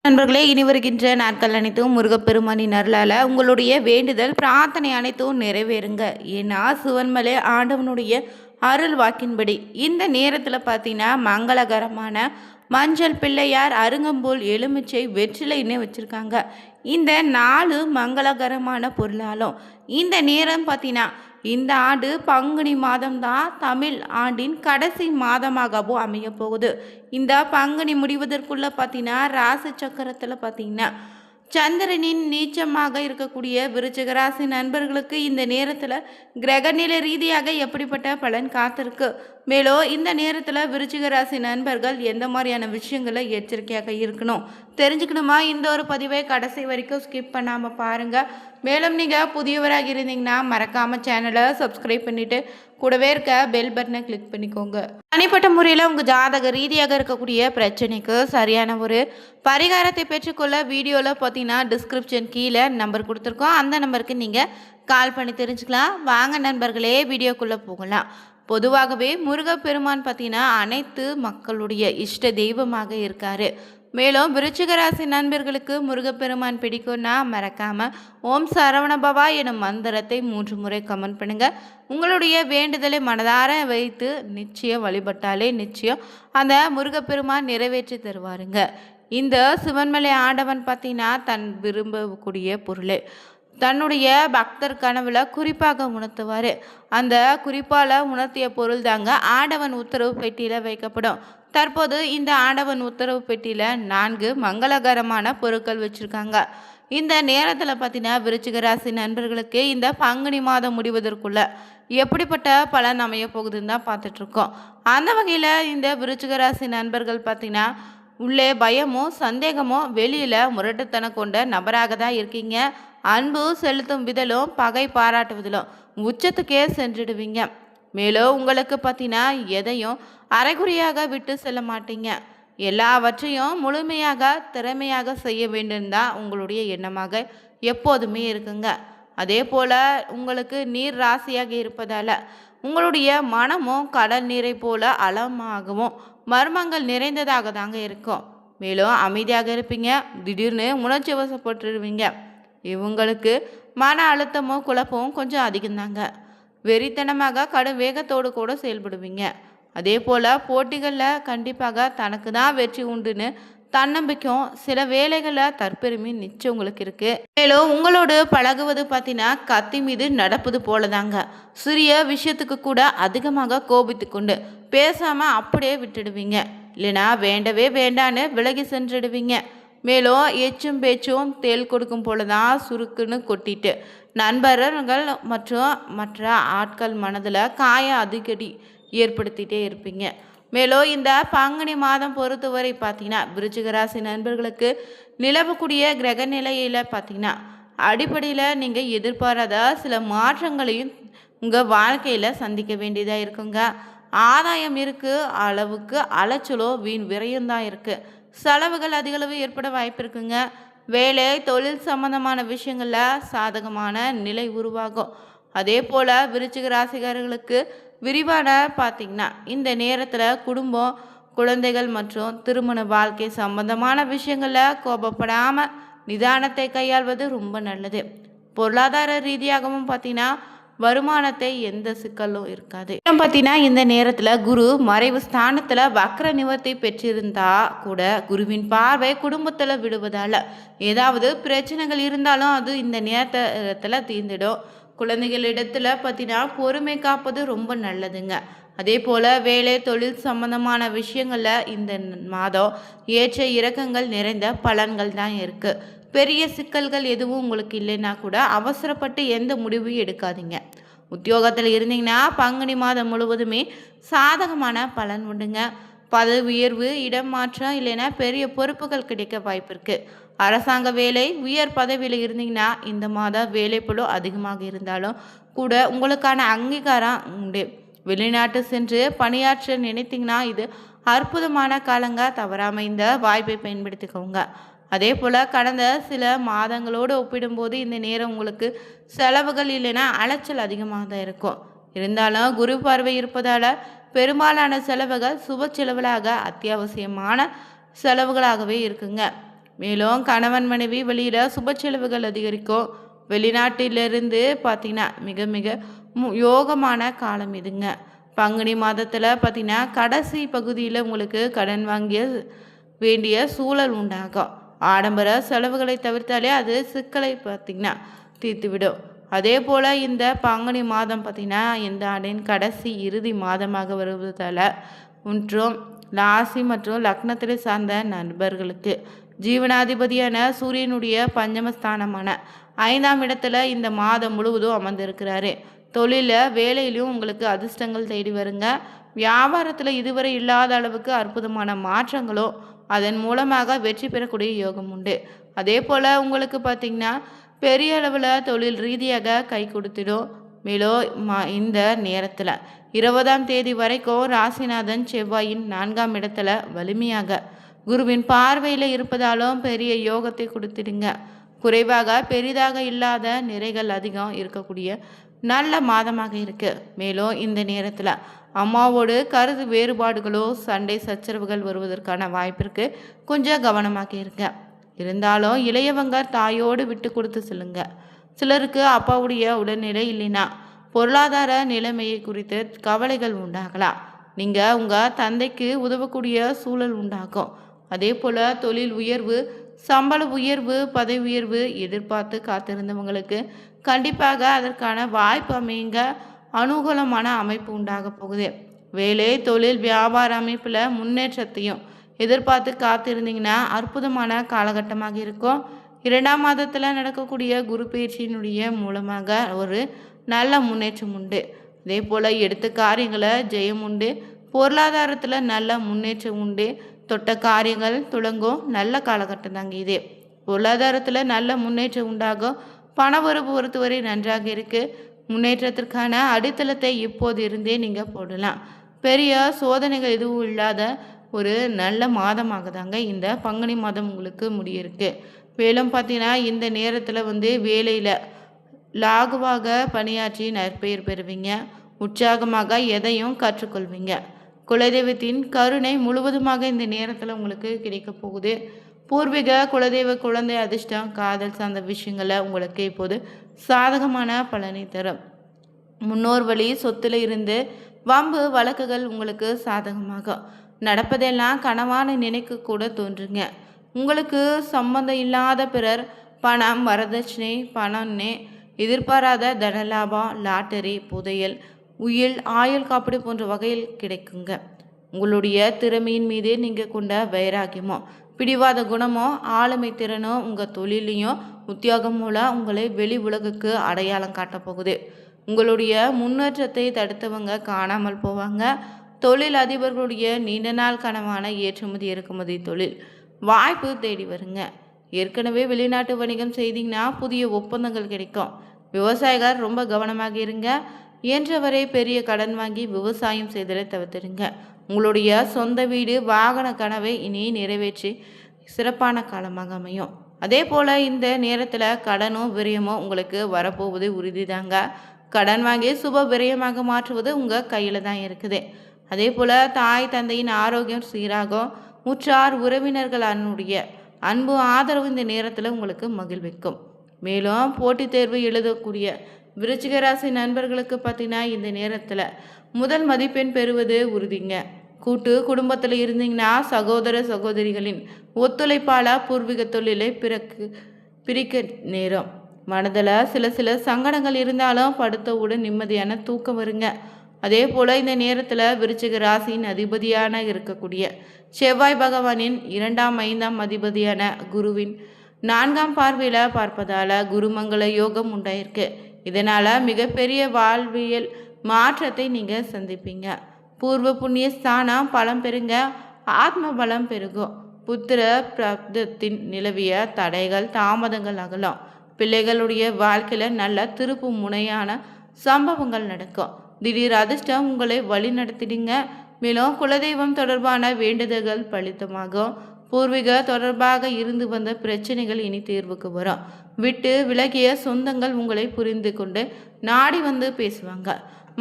நண்பர்களே, இனி வருகின்ற நாட்கள் அனைத்தும் முருகப்பெருமானின் அருளால் உங்களுடைய வேண்டுதல் பிரார்த்தனை அனைத்தும் நிறைவேறுங்க. ஏன்னா சிவன்மலை ஆண்டவனுடைய அருள் வாக்கின்படி இந்த நேரத்தில் பார்த்தீங்கன்னா மங்களகரமான மஞ்சள் பிள்ளையார் அருங்கம்புல் எலுமிச்சை வெற்றிலைன்னு வச்சுருக்காங்க. இந்த 4 மங்களகரமான பொருளாலும் இந்த நேரம் பார்த்தீங்கன்னா இந்த ஆண்டு பங்குனி மாதம்தான் தமிழ் ஆண்டின் கடைசி மாதமாகவும் அமைய போகுது. இந்த பங்குனி முடிவதற்குள்ள பார்த்தீங்கன்னா ராசி சக்கரத்தில் பார்த்தீங்கன்னா சந்திரனின் நீச்சமாக இருக்கக்கூடிய விருச்சிக ராசி நண்பர்களுக்கு இந்த நேரத்தில் கிரகநிலை ரீதியாக எப்படிப்பட்ட பலன் காத்திருக்கு, மேலும் இந்த நேரத்தில் விருச்சிக ராசி நண்பர்கள் எந்த மாதிரியான விஷயங்களை எச்சரிக்கையாக இருக்கணும் தெரிஞ்சுக்கணுமா? இந்த ஒரு பதிவை கடைசி வரைக்கும் ஸ்கிப் பண்ணாமல் பாருங்கள். மேலும் நீங்கள் புதியவராக இருந்தீங்கன்னா மறக்காமல் சேனலை சப்ஸ்கிரைப் பண்ணிவிட்டு கூடவே இருக்க பெல் பட்டனை கிளிக் பண்ணிக்கோங்க. தனிப்பட்ட முறையில் உங்கள் ஜாதக ரீதியாக இருக்கக்கூடிய பிரச்சனைக்கு சரியான ஒரு பரிகாரத்தை பெற்றுக்கொள்ள வீடியோவில் பார்த்தீங்கன்னா டிஸ்கிரிப்ஷன் கீழே நம்பர் கொடுத்துருக்கோம். அந்த நம்பருக்கு நீங்கள் கால் பண்ணி தெரிஞ்சுக்கலாம். வாங்க நண்பர்களே, வீடியோக்குள்ளே போகலாம். பொதுவாகவே முருகப்பெருமான் பார்த்தீங்கன்னா அனைத்து மக்களுடைய இஷ்ட தெய்வமாக இருக்கார். மேலும் விருச்சிக ராசி நண்பர்களுக்கு முருகப்பெருமான் பிடிக்கும்னா மறக்காமல் ஓம் சரவணபவா எனும் மந்திரத்தை 3 முறை கமெண்ட் பண்ணுங்கள். உங்களுடைய வேண்டுதலை மனதார வைத்து நிச்சயம் வழிபட்டாலே நிச்சயம் அந்த முருகப்பெருமான் நிறைவேற்றி தருவாருங்க. இந்த சிவன்மலை ஆண்டவன் பார்த்தீங்கன்னா தன் விரும்பக்கூடிய பொருளை தன்னுடைய பக்தர் கனவுல குறிப்பாக உணர்த்துவார். அந்த குறிப்பால் உணர்த்திய பொருள் தாங்க ஆண்டவன் உத்தரவு பெட்டியில் வைக்கப்படும். தற்போது இந்த ஆண்டவன் உத்தரவு பெட்டியில் 4 மங்களகரமான பொருட்கள் வச்சுருக்காங்க. இந்த நேரத்தில் பார்த்தீங்கன்னா விருச்சிக ராசி நண்பர்களுக்கு இந்த பங்குனி மாதம் முடிவதற்குள்ள எப்படிப்பட்ட பலன் அமைய போகுதுன்னு தான் பார்த்துட்ருக்கோம். அந்த வகையில் இந்த விருச்சிக ராசி நண்பர்கள் பார்த்தீங்கன்னா உள்ளே பயமோ சந்தேகமோ வெளியில் முரட்டுத்தனம் கொண்ட நபராக தான் இருக்கீங்க. அன்பு செலுத்தும் விதலும் பகை பாராட்டுவதிலும் உச்சத்துக்கே சென்றுடுவீங்க. மேலும் உங்களுக்கு பார்த்தீங்கன்னா எதையும் அரைகுறையாக விட்டு செல்ல மாட்டீங்க. எல்லாவற்றையும் முழுமையாக திறமையாக செய்ய வேண்டும் தான் உங்களுடைய எண்ணமாக எப்போதுமே இருக்குங்க. அதே போல் உங்களுக்கு நீர் ராசியாக இருப்பதால் உங்களுடைய மனமும் கடல் நீரை போல அளமாகவும் மர்மங்கள் நிறைந்ததாக தாங்க இருக்கும். மேலும் அமைதியாக இருப்பீங்க. திடீர்னு உணர்ச்சி வசப்பட்டுருவீங்க. இவங்களுக்கு மன அழுத்தமும் குழப்பமும் கொஞ்சம் அதிகம்தாங்க. வெறித்தனமாக கடும் வேகத்தோடு கூட செயல்படுவீங்க. அதே போல் போட்டிகளில் கண்டிப்பாக தனக்கு தான் வெற்றி உண்டுன்னு தன்னம்பிக்கையும் சில வேலைகளில் தற்பெருமை நிச்சயம் உங்களுக்கு இருக்குது. மேலும் உங்களோடு பழகுவது பார்த்தீங்கன்னா கத்தி மீது நடப்பது போல தாங்க. சிறிய விஷயத்துக்கு கூட அதிகமாக கோபித்து கொண்டு பேசாமல் அப்படியே விட்டுடுவீங்க. இல்லைனா வேண்டவே வேண்டான்னு விலகி சென்றுடுவீங்க. மேலும் எச்சும் பேச்சும் தேல் கொடுக்கும் போல தான் சுருக்குன்னு கொட்டிட்டு நண்பர்கள் மற்றும் மற்ற ஆட்கள் மனதில் காயம் அடிக்கடி ஏற்படுத்திகிட்டே இருப்பீங்க. மேலும் இந்த பங்குனி மாதம் பொறுத்தவரை பார்த்தீங்கன்னா விருச்சிக ராசி நண்பர்களுக்கு நிலவக்கூடிய கிரக நிலையில் பார்த்தீங்கன்னா அடிப்படையில் நீங்கள் எதிர்பாராத சில மாற்றங்களையும் உங்கள் வாழ்க்கையில் சந்திக்க வேண்டியதாக இருக்குங்க. ஆதாயம் இருக்குது, அளவுக்கு அலைச்சலோ வீண் விரயம் தான் இருக்குது. செலவுகள் அதிகளவு ஏற்பட வாய்ப்பு இருக்குங்க. வேலை தொழில் சம்பந்தமான விஷயங்களில் சாதகமான நிலை உருவாகும். அதே போல் விருச்சிக ராசிகாரர்களுக்கு விரிவான பார்த்திங்கன்னா இந்த நேரத்தில் குடும்பம் குழந்தைகள் மற்றும் திருமண வாழ்க்கை சம்பந்தமான விஷயங்களில் கோபப்படாமல் நிதானத்தை கையாள்வது ரொம்ப நல்லது. பொருளாதார ரீதியாகவும் பார்த்திங்கன்னா வருமானத்தை எந்த சிக்கலும் இருக்காது. பார்த்தீங்கன்னா இந்த நேரத்தில் குரு மறைவு ஸ்தானத்தில் வக்ர நிவர்த்தி பெற்றிருந்தா கூட குருவின் பார்வை குடும்பத்தில் விடுவதால் ஏதாவது பிரச்சனைகள் இருந்தாலும் அது இந்த நேரத்தில் தீர்ந்துடும். குழந்தைகளிடத்தில் பார்த்தீங்கன்னா பொறுமை காப்பது ரொம்ப நல்லதுங்க. அதே போல் வேலை தொழில் சம்பந்தமான விஷயங்களில் இந்த மாதம் ஏற்ற இறக்கங்கள் நிறைந்த பலன்கள் தான் இருக்குது. பெரிய சிக்கல்கள் எதுவும் உங்களுக்கு இல்லைன்னா கூட அவசரப்பட்டு எந்த முடிவும் எடுக்காதீங்க. உத்தியோகத்தில் இருந்தீங்கன்னா பங்குனி மாதம் முழுவதுமே சாதகமான பலன் உண்டுங்க. பதவி உயர்வு, இடம் மாற்றம் இல்லைன்னா பெரிய பொறுப்புகள் கிடைக்க வாய்ப்பு இருக்குது. அரசாங்க வேலை உயர் பதவியில் இருந்தீங்கன்னா இந்த மாதம் வேலைப்பளு அதிகமாக இருந்தாலும் கூட உங்களுக்கான அங்கீகாரம் உண்டு. வெளிநாட்டு சென்று பணியாற்ற நினைத்தீங்கன்னா இது அற்புதமான காலங்க. தவறாமல் இந்த வாய்ப்பை பயன்படுத்திக்கோங்க. அதே போல் கடந்த சில மாதங்களோடு ஒப்பிடும்போது இந்த நேரம் உங்களுக்கு செலவுகள் இல்லைன்னா அலைச்சல் அதிகமாக தான் இருக்கும். இருந்தாலும் குரு பார்வை இருப்பதால் பெரும்பாலான செலவுகள் சுப செலவுகளாக அத்தியாவசியமான செலவுகளாகவே இருக்குங்க. மேலும் கணவன் மனைவி வெளியில் சுப செலவுகள் அதிகரிக்கும். வெளிநாட்டிலிருந்து பார்த்தீங்கன்னா மிக மிக யோகமான காலம் இதுங்க. பங்குனி மாதத்தில் பார்த்தீங்கன்னா கடைசி பகுதியில் உங்களுக்கு கடன் வாங்கிய வேண்டிய சூழல் உண்டாகும். ஆடம்பர செலவுகளை தவிர்த்தாலே அது சிக்கலை பார்த்திங்கன்னா தீர்த்துவிடும். அதே போல் இந்த பங்குனி மாதம் பார்த்திங்கன்னா இந்த ஆண்டின் கடைசி இறுதி மாதமாக வருவதால் மற்றும் ராசி மற்றும் லக்னத்தில் சார்ந்த நண்பர்களுக்கு ஜீவனாதிபதியான சூரியனுடைய பஞ்சமஸ்தானமான 5ஆம் இடத்துல இந்த மாதம் முழுவதும் அமர்ந்திருக்கிறாரு. தொழிலில் வேலையிலையும் உங்களுக்கு அதிர்ஷ்டங்கள் தேடி வருங்க. வியாபாரத்தில் இதுவரை இல்லாத அளவுக்கு அற்புதமான மாற்றங்களோ அதன் மூலமாக வெற்றி பெறக்கூடிய யோகம் உண்டு. அதே போல் உங்களுக்கு பார்த்திங்கன்னா பெரிய அளவில் தொழில் ரீதியாக கை கொடுத்துடும். மேலும் இந்த நேரத்தில் 20ஆம் தேதி வரைக்கும் ராசிநாதன் செவ்வாயின் 4ஆம் இடத்துல வலிமையாக குருவின் பார்வையில் இருப்பதாலும் பெரிய யோகத்தை கொடுத்துடுங்க. குறைவாக பெரிதாக இல்லாத நிறைகள் அதிகம் இருக்கக்கூடிய நல்ல மாதமாக இருக்கு. மேலும் இந்த நேரத்தில் அம்மாவோடு கருத்து வேறுபாடுகளோ சண்டை சச்சரவுகள் வருவதற்கான வாய்ப்பிற்கு கொஞ்சம் கவனமாக இருங்க. இருந்தாலும் இளையவங்க தாயோடு விட்டு கொடுத்து சொல்லுங்க. சிலருக்கு அப்பாவுடைய உடல்நிலை இல்லைன்னா பொருளாதார நிலைமையை குறித்து கவலைகள் உண்டாகலாம். நீங்கள் உங்கள் தந்தைக்கு உதவக்கூடிய சூழல் உண்டாகும். அதே போல் தொழில் உயர்வு, சம்பள உயர்வு, பதவி உயர்வு எதிர்பார்த்து காத்திருந்தவங்களுக்கு கண்டிப்பாக அதற்கான வாய்ப்பு அமைங்க. அனுகூலமான அமைப்பு உண்டாக போகுது. வேலை, தொழில், வியாபார அமைப்பில் முன்னேற்றத்தையும் எதிர்பார்த்து காத்திருந்தீங்கன்னா அற்புதமான காலகட்டமாக இருக்கும். 2ஆம் மாதத்தில் நடக்கக்கூடிய குரு பயிற்சியினுடைய மூலமாக ஒரு நல்ல முன்னேற்றம் உண்டு. அதே போல் எடுத்த காரியங்களை ஜெயம் உண்டு. பொருளாதாரத்தில் நல்ல முன்னேற்றம் உண்டு. தொட்ட காரியங்கள் துளங்கும் நல்ல காலகட்டம் தாங்க இது. பொருளாதாரத்தில் நல்ல முன்னேற்றம் உண்டாகும். பணவரவு பொறுத்தவரை நன்றாக இருக்குது. முன்னேற்றத்திற்கான அடித்தளத்தை இப்போது இருந்தே நீங்கள் போடலாம். பெரிய சோதனைகள் எதுவும் இல்லாத ஒரு நல்ல மாதமாக தாங்க இந்த பங்குனி மாதம் உங்களுக்கு முடியிருக்கு. மேலும் பார்த்தீங்கன்னா இந்த நேரத்தில் வேலையில் லாகுவாக பணியாற்றி நற்பெயர் பெறுவீங்க. உற்சாகமாக எதையும் கற்றுக்கொள்வீங்க. குலதெய்வத்தின் கருணை முழுவதுமாக இந்த நேரத்தில் உங்களுக்கு கிடைக்க போகுது. பூர்வீக குலதெய்வ குழந்தை அதிர்ஷ்டம் காதல் சார்ந்த விஷயங்களை உங்களுக்கு இப்போது சாதகமான பலனை தரும். முன்னோர் வழி சொத்துல இருந்து வம்பு வழக்குகள் உங்களுக்கு சாதகமாகும். நடப்பதெல்லாம் கனவான நினைக்க கூட தோன்றுங்க. உங்களுக்கு சம்பந்தம் இல்லாத பிறர் பணம், வரதட்சணை, பணம்னு எதிர்பாராத தனலாபம், லாட்டரி, புதையல், உயில், ஆயுள் காப்பீடு போன்ற வகையில் கிடைக்குங்க. உங்களுடைய திறமையின் மீது நீங்கள் கொண்ட வைராக்கியமோ பிடிவாத குணமோ ஆளுமை திறனோ உங்கள் தொழிலையும் உத்தியோகம் மூலம் உங்களை வெளி உலகுக்கு அடையாளம் காட்டப்போகுது. உங்களுடைய முன்னேற்றத்தை தடுத்தவங்க காணாமல் போவாங்க. தொழில் அதிபர்களுடைய நீண்ட நாள் கனவான ஏற்றுமதி இறக்குமதி தொழில் வாய்ப்பு தேடி வருங்க. ஏற்கனவே வெளிநாட்டு வணிகம் செய்தீங்கன்னா புதிய ஒப்பந்தங்கள் கிடைக்கும். விவசாயிகள் ரொம்ப கவனமாக இருங்க. இயன்றவரை பெரிய கடன் வாங்கி விவசாயம் செய்தலை தவிர்த்துடுங்க. உங்களுடைய சொந்த வீடு, வாகன கனவை இனி நிறைவேற்றி சிறப்பான காலமாக அமையும். அதே போல் இந்த நேரத்தில் கடனும் விரயமும் உங்களுக்கு வரப்போவது உறுதிதாங்க. கடன் வாங்கி சுப விரயமாக மாற்றுவது உங்கள் கையில் தான் இருக்குது. அதே போல் தாய் தந்தையின் ஆரோக்கியம் சீராகும். உற்றார் உறவினர்கள் அன்பு ஆதரவு இந்த நேரத்தில் உங்களுக்கு மகிழ்விக்கும். மேலும் போட்டித் தேர்வு எழுதக்கூடிய விருச்சிக ராசி நண்பர்களுக்கு பார்த்தீங்கன்னா இந்த நேரத்தில் முதல் மதிப்பெண் பெறுவது உறுதிங்க. கூட்டு குடும்பத்தில் இருந்தீங்கன்னா சகோதர சகோதரிகளின் ஒத்துழைப்பால் பூர்வீக தொழிலை பிரிக்க நேரம். மனதில் சில சங்கடங்கள் இருந்தாலும் படுத்தவுடன் நிம்மதியான தூக்கம் வருங்க. அதே போல் இந்த நேரத்தில் விருச்சிக ராசியின் அதிபதியான இருக்கக்கூடிய செவ்வாய் பகவானின் 2ஆம் 5ஆம் அதிபதியான குருவின் 4ஆம் பார்வையில் பார்ப்பதால் குருமங்கள யோகம் உண்டாயிருக்கு. இதனால் மிகப்பெரிய வாழ்வியல் மாற்றத்தை நீங்கள் சந்திப்பீங்க. பூர்வ புண்ணிய ஸ்தானம் பலம் பெறுங்க. ஆத்ம பலம் பெருகும். புத்திர பிராப்தத்தின் நிலவிய தடைகள் தாமதங்கள் அகலும். பிள்ளைகளுடைய வாழ்க்கையில் நல்ல திருப்பு முனையான சம்பவங்கள் நடக்கும். திடீர் அதிர்ஷ்டம் உங்களை வழி நடத்திடுங்க. மேலும் குலதெய்வம் தொடர்பான வேண்டுதல்கள் பலித்தமாகும். பூர்வீக தொடர்பாக இருந்து வந்த பிரச்சனைகள் இனி தீர்வுக்கு வரும். விட்டு விலகிய சொந்தங்கள் உங்களை புரிந்து கொண்டு நாடி வந்து பேசுவாங்க.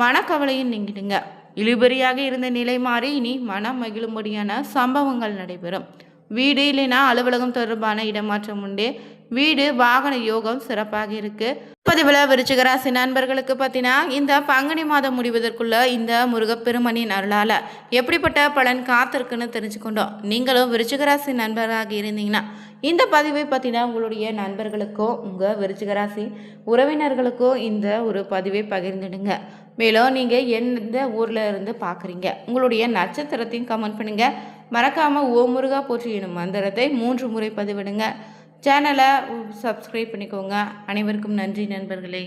மனக்கவலையும் நீங்கிடுங்க. இழுபறியாக இருந்த நிலை மாறி இனி மனம் மகிழும்படியான சம்பவங்கள் நடைபெறும். வீடு இல்லைன்னா அலுவலகம் தொடர்பான இடமாற்றம் உண்டு. வீடு வாகன யோகம் சிறப்பாக இருக்கு. பதிவில் விருச்சிக ராசி நண்பர்களுக்கு பார்த்தீங்கன்னா இந்த பங்குனி மாதம் முடிவதற்குள்ள இந்த முருகப்பெருமனின் அருளால் எப்படிப்பட்ட பலன் காத்திருக்குன்னு தெரிஞ்சுக்கொண்டோம். நீங்களும் விருச்சிக ராசி நண்பராக இருந்தீங்கன்னா இந்த பதிவை பார்த்தீங்கன்னா உங்களுடைய நண்பர்களுக்கோ உங்கள் விருச்சிக ராசி உறவினர்களுக்கோ இந்த ஒரு பதிவை பகிர்ந்துடுங்க. மேலும் நீங்கள் எந்த ஊரில் இருந்து பார்க்குறீங்க உங்களுடைய நட்சத்திரத்தையும் கமெண்ட் பண்ணுங்கள். மறக்காமல் ஓ முருகா போற்றி எனும் மந்திரத்தை 3 முறை பதிவிடுங்க. சேனலை சப்ஸ்கிரைப் பண்ணிக்கோங்க. அனைவருக்கும் நன்றி நண்பர்களே.